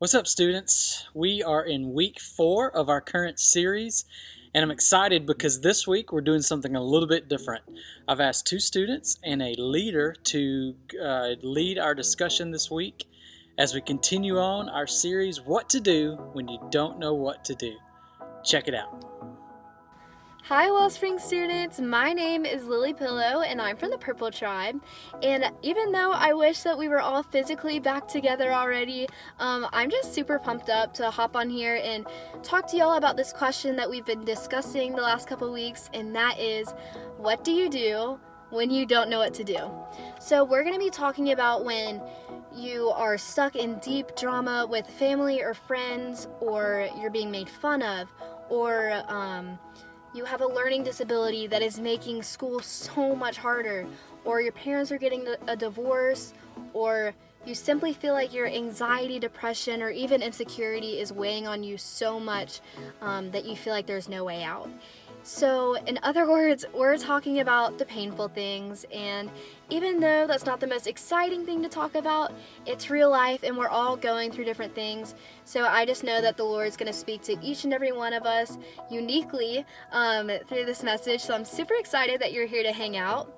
What's up, students? We are in week 4 of our current series, and I'm excited because this week we're doing something a little bit different. I've asked 2 students and a leader to lead our discussion this week as we continue on our series, What to Do When You Don't Know What to Do. Check it out. Hi, Wellspring students. My name is Lily Pillow, and I'm from the Purple Tribe. And even though I wish that we were all physically back together already, I'm just super pumped up to hop on here and talk to y'all about this question that we've been discussing the last couple weeks, and that is, what do you do when you don't know what to do? So we're going to be talking about when you are stuck in deep drama with family or friends, or you're being made fun of, or you have a learning disability that is making school so much harder, or your parents are getting a divorce, or you simply feel like your anxiety, depression, or even insecurity is weighing on you so much that you feel like there's no way out. So, in other words, we're talking about the painful things, and even though that's not the most exciting thing to talk about, it's real life and we're all going through different things. So, I just know that the Lord's going to speak to each and every one of us uniquely through this message. So, I'm super excited that you're here to hang out.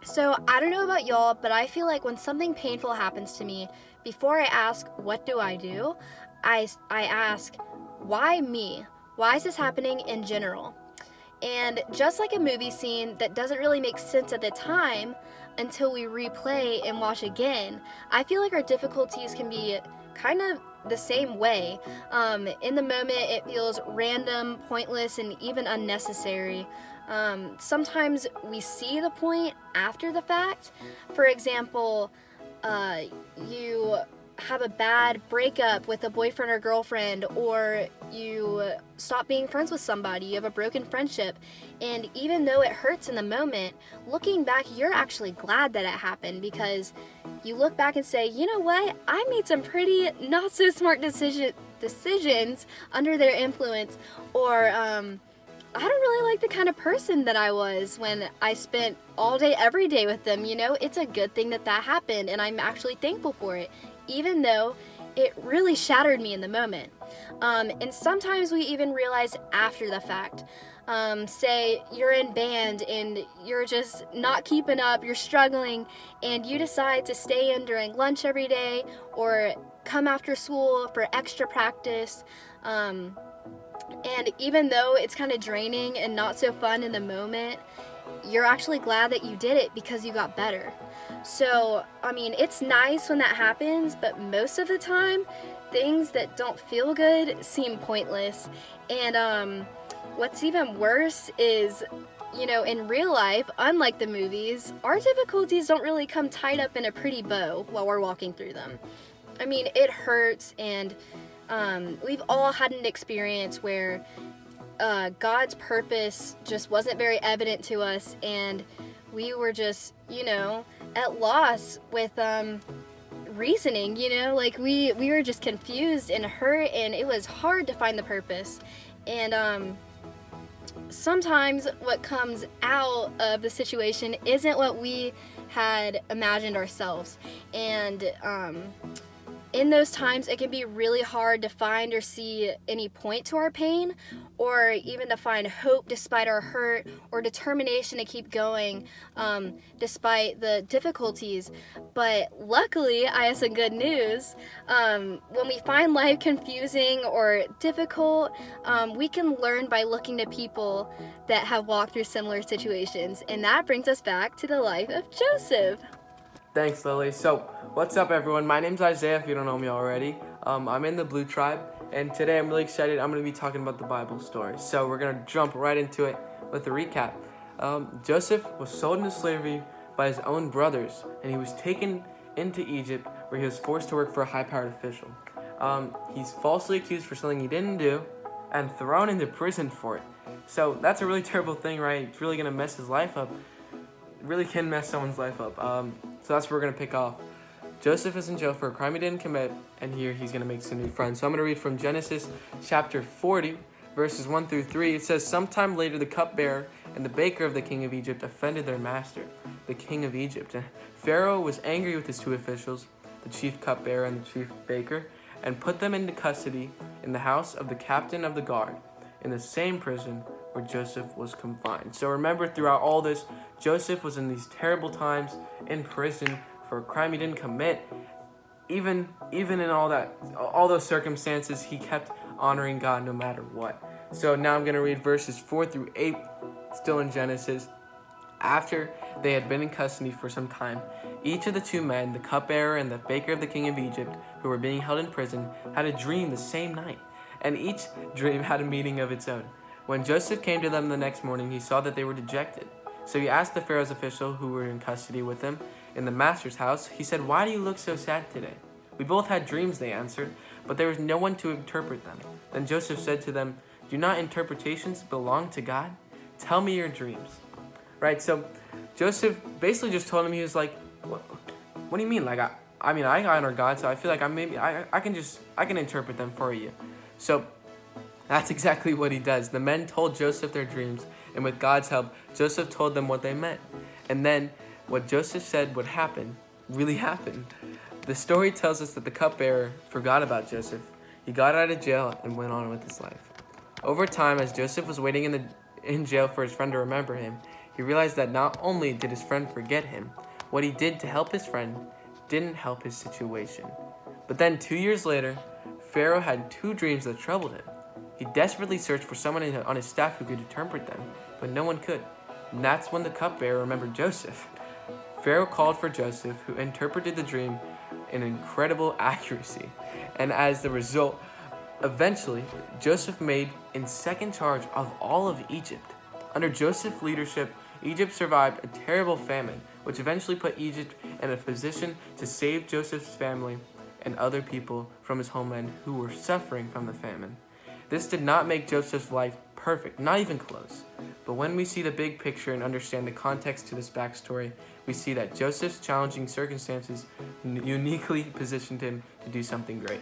So, I don't know about y'all, but I feel like when something painful happens to me, before I ask, what do? I ask, why me? Why is this happening in general? And just like a movie scene that doesn't really make sense at the time until we replay and watch again, I feel like our difficulties can be kind of the same way. In the moment, it feels random, pointless, and even unnecessary. Sometimes we see the point after the fact. For example, you have a bad breakup with a boyfriend or girlfriend, or you stop being friends with somebody, you have a broken friendship, and even though it hurts in the moment, looking back, you're actually glad that it happened, because you look back and say, you know what, I made some pretty not so smart decisions under their influence, or I don't really like the kind of person that I was when I spent all day every day with them. It's a good thing that happened, and I'm actually thankful for it, even though it really shattered me in the moment. And sometimes we even realize after the fact. Say you're in band and you're just not keeping up, you're struggling, and you decide to stay in during lunch every day or come after school for extra practice. And even though it's kind of draining and not so fun in the moment, you're actually glad that you did it because you got better. So, it's nice when that happens, but most of the time, things that don't feel good seem pointless. And what's even worse is, in real life, unlike the movies, our difficulties don't really come tied up in a pretty bow while we're walking through them. It hurts, and we've all had an experience where God's purpose just wasn't very evident to us, and we were just, at loss with reasoning, like we were just confused and hurt, and it was hard to find the purpose. And sometimes what comes out of the situation isn't what we had imagined ourselves. And in those times, it can be really hard to find or see any point to our pain, or even to find hope despite our hurt, or determination to keep going despite the difficulties. But luckily, I have some good news. When we find life confusing or difficult, we can learn by looking to people that have walked through similar situations. And that brings us back to the life of Joseph. Thanks, Lily. So, what's up, everyone? My name's Isaiah, if you don't know me already. I'm in the Blue Tribe, and today I'm really excited. I'm going to be talking about the Bible story. So, we're going to jump right into it with a recap. Joseph was sold into slavery by his own brothers, and he was taken into Egypt, where he was forced to work for a high-powered official. He's falsely accused for something he didn't do, and thrown into prison for it. So, that's a really terrible thing, right? It's really going to mess his life up. It really can mess someone's life up. So that's where we're going to pick off. Joseph is in jail for a crime he didn't commit, and here he's going to make some new friends. So I'm going to read from Genesis chapter 40, verses 1 through 3. It says, "Sometime later the cupbearer and the baker of the king of Egypt offended their master, the king of Egypt. Pharaoh was angry with his 2 officials. the chief cupbearer and the chief baker, and put them into custody in the house of the captain of the guard, in the same prison where Joseph was confined. So remember, throughout all this, Joseph was in these terrible times in prison for a crime he didn't commit. Even in all those circumstances, he kept honoring God no matter what. So now I'm going to read verses 4 through 8, still in Genesis. After they had been in custody for some time, each of the two men, the cupbearer and the baker of the king of Egypt, who were being held in prison, had a dream the same night, and each dream had a meaning of its own. When Joseph came to them the next morning, he saw that they were dejected. So he asked the Pharaoh's official who were in custody with him in the master's house. He said, "Why do you look so sad today?" "We both had dreams," they answered, "but there was no one to interpret them." Then Joseph said to them, "Do not interpretations belong to God? Tell me your dreams." Right, so Joseph basically just told him, he was like, what do you mean? Like, I mean, I honor God, so I feel like I can interpret them for you. So that's exactly what he does. The men told Joseph their dreams, and with God's help, Joseph told them what they meant. And then what Joseph said would happen really happened. The story tells us that the cupbearer forgot about Joseph. He got out of jail and went on with his life. Over time, as Joseph was waiting in jail for his friend to remember him, he realized that not only did his friend forget him, what he did to help his friend didn't help his situation. But then 2 years later, Pharaoh had two dreams that troubled him. He desperately searched for someone on his staff who could interpret them, but no one could. And that's when the cupbearer remembered Joseph. Pharaoh called for Joseph, who interpreted the dream in incredible accuracy. And as the result, eventually, Joseph made in second charge of all of Egypt. Under Joseph's leadership, Egypt survived a terrible famine, which eventually put Egypt in a position to save Joseph's family and other people from his homeland who were suffering from the famine. This did not make Joseph's life perfect, not even close. But when we see the big picture and understand the context to this backstory, we see that Joseph's challenging circumstances uniquely positioned him to do something great.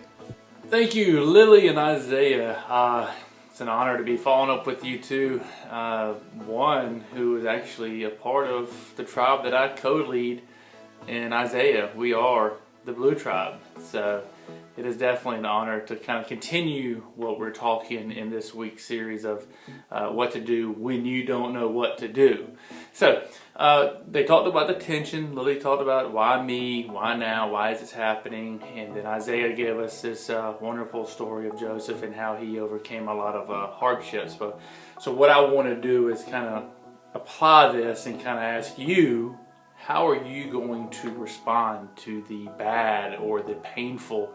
Thank you, Lily and Isaiah. It's an honor to be following up with you two. One who is actually a part of the tribe that I co-lead in Isaiah. We are the Blue Tribe. So it is definitely an honor to kind of continue what we're talking in this week's series of what to do when you don't know what to do. So they talked about the tension. Lily talked about why me, why now, why is this happening? And then Isaiah gave us this wonderful story of Joseph and how he overcame a lot of hardships. So what I want to do is kind of apply this and kind of ask you, how are you going to respond to the bad or the painful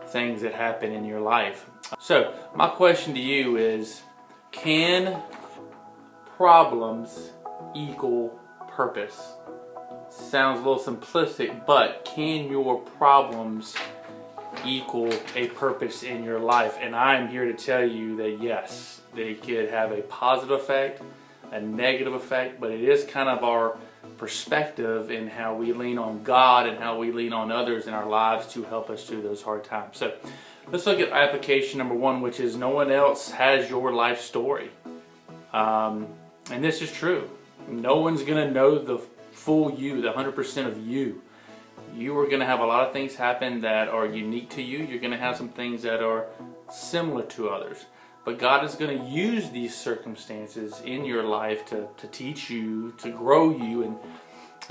things that happen in your life? So my question to you is, can problems equal purpose? Sounds a little simplistic, but can your problems equal a purpose in your life? And I'm here to tell you that yes, they could have a positive effect, a negative effect, but it is kind of our perspective in how we lean on God and how we lean on others in our lives to help us through those hard times. So let's look at application number one, which is no one else has your life story. And this is true. No one's going to know the full you, the 100% of you. You are going to have a lot of things happen that are unique to you. You're going to have some things that are similar to others. But God is going to use these circumstances in your life to teach you, to grow you,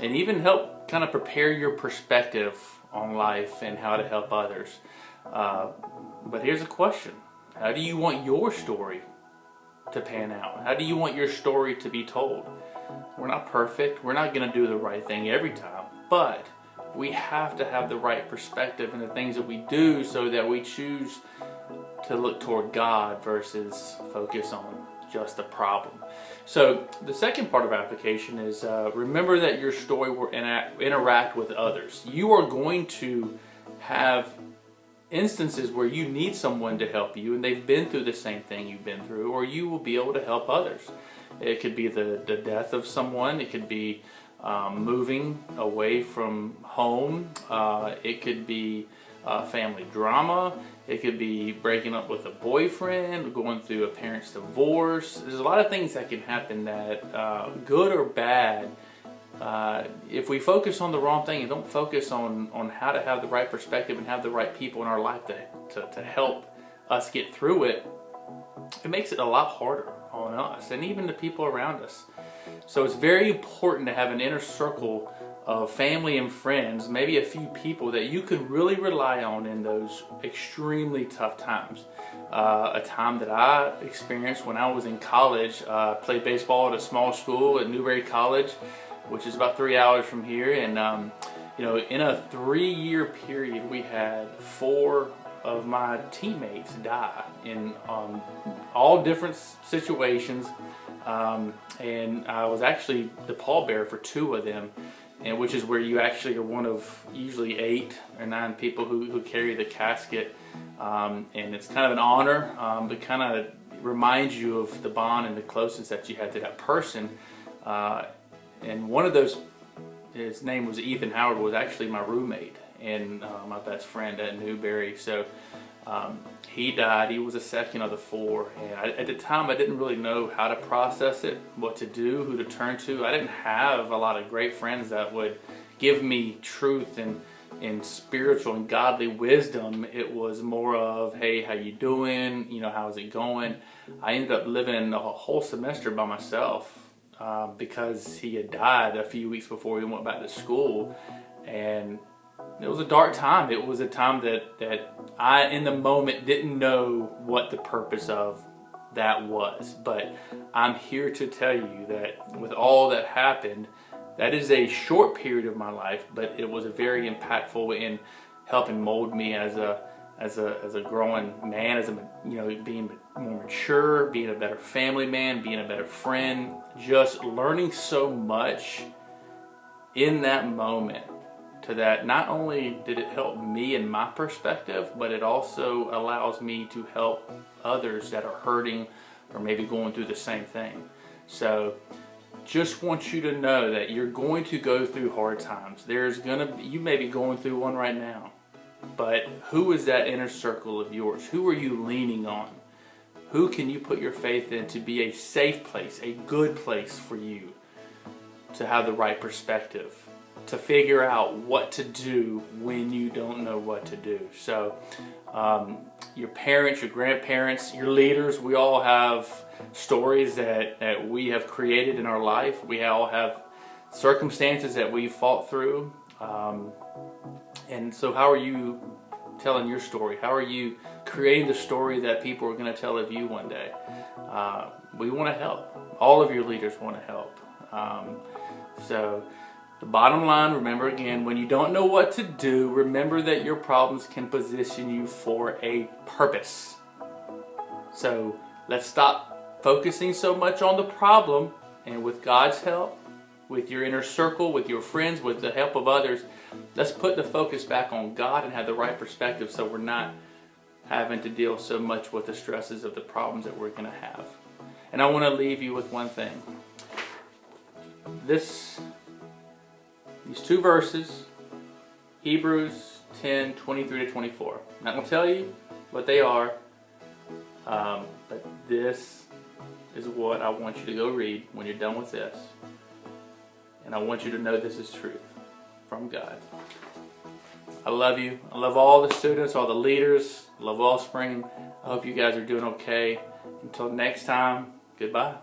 and even help kind of prepare your perspective on life and how to help others. But here's a question. How do you want your story to pan out? How do you want your story to be told? We're not perfect. We're not going to do the right thing every time. But we have to have the right perspective in the things that we do so that we choose to look toward God versus focus on just the problem. So the second part of application is remember that your story will interact with others. You are going to have instances where you need someone to help you and they've been through the same thing you've been through, or you will be able to help others. It could be the death of someone. It could be moving away from home. It could be family drama. It could be breaking up with a boyfriend, going through a parent's divorce. There's a lot of things that can happen that, good or bad, if we focus on the wrong thing and don't focus on how to have the right perspective and have the right people in our life to help us get through it, it makes it a lot harder on us and even the people around us. So it's very important to have an inner circle of family and friends, maybe a few people that you can really rely on in those extremely tough times. A time that I experienced when I was in college, I played baseball at a small school at Newberry College, which is about 3 hours from here. And you know, in a 3-year period, we had 4 of my teammates die in all different situations. And I was actually the pallbearer for 2 of them, and which is where you actually are one of usually 8 or 9 people who carry the casket. And it's kind of an honor, but kind of reminds you of the bond and the closeness that you had to that person. And one of those, his name was Ethan Howard, was actually my roommate and my best friend at Newberry. So he died. He was the second of the 4. And at the time, I didn't really know how to process it, what to do, who to turn to. I didn't have a lot of great friends that would give me truth and spiritual and godly wisdom. It was more of, hey, how you doing? You know, how's it going? I ended up living a whole semester by myself because he had died a few weeks before we went back to school. And it was a dark time. It was a time that I, in the moment, didn't know what the purpose of that was. But I'm here to tell you that with all that happened, that is a short period of my life, but it was a very impactful in helping mold me as a growing man, as a, you know, being more mature, being a better family man, being a better friend, just learning so much in that moment. To that, not only did it help me in my perspective, but it also allows me to help others that are hurting or maybe going through the same thing. So just want you to know that you're going to go through hard times. You may be going through one right now, but who is that inner circle of yours? Who are you leaning on? Who can you put your faith in to be a safe place, a good place for you to have the right perspective, to figure out what to do when you don't know what to do? So your parents, your grandparents, your leaders, we all have stories that we have created in our life. We all have circumstances that we fought through. And so how are you telling your story? How are you creating the story that people are going to tell of you one day? We want to help. All of your leaders want to help. So the bottom line, remember again, when you don't know what to do, remember that your problems can position you for a purpose. So let's stop focusing so much on the problem, and with God's help, with your inner circle, with your friends, with the help of others, let's put the focus back on God and have the right perspective so we're not having to deal so much with the stresses of the problems that we're going to have. And I want to leave you with one thing. These 2 verses, Hebrews 10:23-24. I'm not going to tell you what they are, but this is what I want you to go read when you're done with this. And I want you to know this is truth from God. I love you. I love all the students, all the leaders. I love Wellspring. I hope you guys are doing okay. Until next time, goodbye.